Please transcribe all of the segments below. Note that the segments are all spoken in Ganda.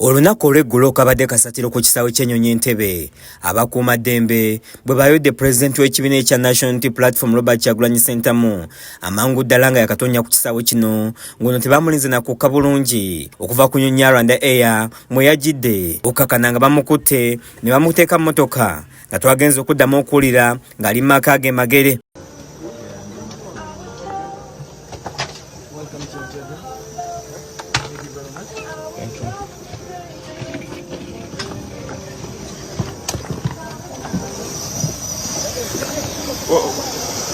Olunaku olw'eggulo kabadde kasatiro ku kisaawe ky'Ennyonyi Entebbe. Abakuumaddembe bwe bayodde pulezidenti w'ekibiina ekya National Unity Platform Robert Kyagulanyi Ssentamu amangu ddala nga yakatonya ku kisaawe kino ng'ono tebamulinze nakukka bulungi okuva ku nnyonyi ya Rwanda Air mwe yagidde okukakana nga bamukutte ne bamuteeka mu mmotoka nga twagenze okuddamu okuwulira ng'ali mu maka ge magere.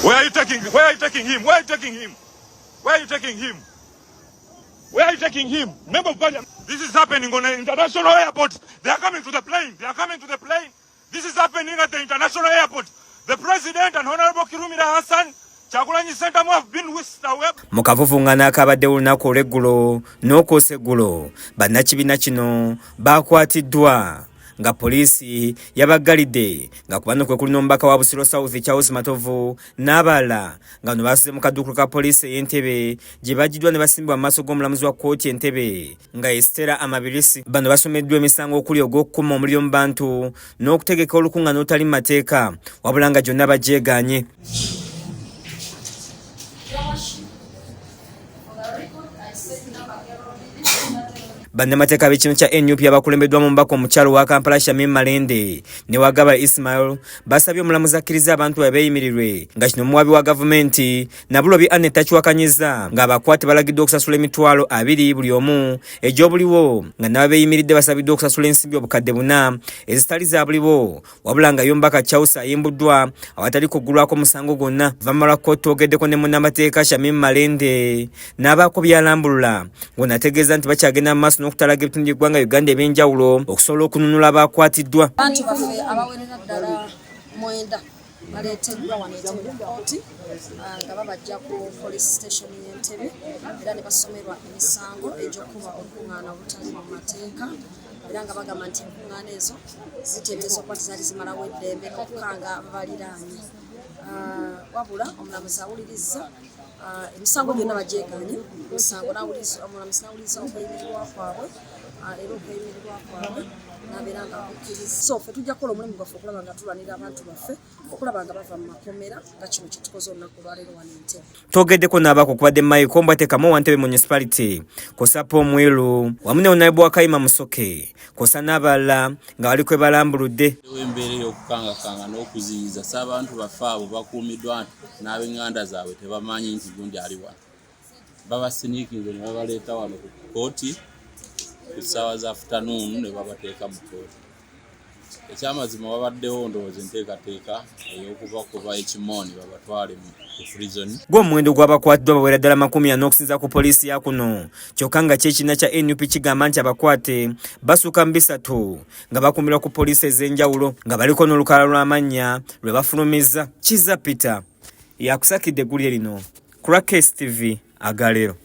Where are you taking him? Where are you taking him? Where are you taking him? Where are you taking him? Where are you taking him? Member of Parliament. This is happening on an international airport. They are coming to the plane. They are coming to the plane. This is happening at the international airport. The President and Honorable Kirumira Hassan Kyagulanyi Ssentamu have been whisked away. Mu kavuvungana akabadde olunaku olw'eggulo n'okwosa eggulo bannakibiina kino baakwatiddwa nga poliisi yabaggalidde nga ku bano kwe kuli n'omubaka wa Busiro South Charles Matovu n'abalala nga no basuze mu kaduukulu ka poliisi ey'Entebbe gye bagiddwa ne basimbibwa mu maaso g'omulamuzi wa kkooti Entebbe nga Esther Amabirisi. Bano basomeddwa emisango okuli ogw'okukuma omuliro mu bantu n'okutegeka olukuŋŋaana olutali mu mateeka wabula nga gyonna bagyegaanye. Bannamateeka b'ekibiina kya NUP abakulembeddwamu omubaka omukyalo wa Kampala Shamim Malende ne Wagaba Ismail basabye omulamuzi akkiriza abantu beeyimirirwe nga kino omuwabi wa gavumenti Nabulobi Anne takiwakanyizza ng'abakwate balagiddwa okusasula emitwalo 2 buli omu egy'obuliwo nga n'ababeeyimiridde basabiddwa okusasula ensimbi obukadde 4 ezitali za buliwo wabula nga y'omubaka Charles ayimbuddwa awatali kuggulwako musango gwonna. Vamala kkooti ogeddeko ne munnamateeka Shamim Malende n'abaako byalambulula ng'onategeeza nti bakyagenda mu maaso n'okutalaga ebitundu by'eggwanga Uganda ebyenjawulo okusobola okununula abaakwatiddwa. Abantu baffe abawerera ddala 9 baleeteddwa wano Entebbe kkooti nga babajja ku police station y'Entebbe era ne basomerwa emisango egy'okuba olukuŋŋaana obutali mu mateeka era nga bagamba nti enkuŋŋaana ezo ziteeberezebwa okuba tizaali zimalawo eddembe n'okukanga ababaliraanye. Wabula omulamuzi awulirizza emisango gyonna bagyegaanye. Emisango omulamuzi n'awuliriza okweyimirirwa kwabwe era okweyimirirwa kwabwe n'abeera nga akukkiriza. So ffe tujja kukola omulimu gwaffe okulaba nga tulwanira abantu baffe okulaba nga bava mu makomera nga kino kye tukoze olunaku lwaleero wano Entebbe. Twogeddeko n'abaako okubadde Mike Ombate Kamo wa Entebbe Municipality kosa Paul Mweru wamu ne Onayibu wa Kayima Musoke kosa n'abalala nga bali kwe balambuludde. Embeera y'okukangakanga n'okuziyiza s'abantu baffe abo bakuumiddwa n'ab'enganda zaabwe tebamanyi nti gundi ali wano. Babasiniikinze ne babaleeta wano ku kkooti ku ssaawa za afternoon ne babateeka mu kkooti. Ekyamazima wabaddewo ndowooza enteekateeka ey'okubakuba ekimooni babatwale mu prison. Gw'omuwendo gw'abakwatiddwa bawera ddala 40 n'okusinza ku poliisi ya kuno kyokka nga ky'ekibiina kya NUP kigamba nti abakwate basuuka mu 3 nga bakumirwa ku poliisi ez'enjawulo nga baliko n'olukalala lw'amannya lwe bafulumizza. Kizza Peter yakusakidde eggulire lino ku Crackers TV Agalero.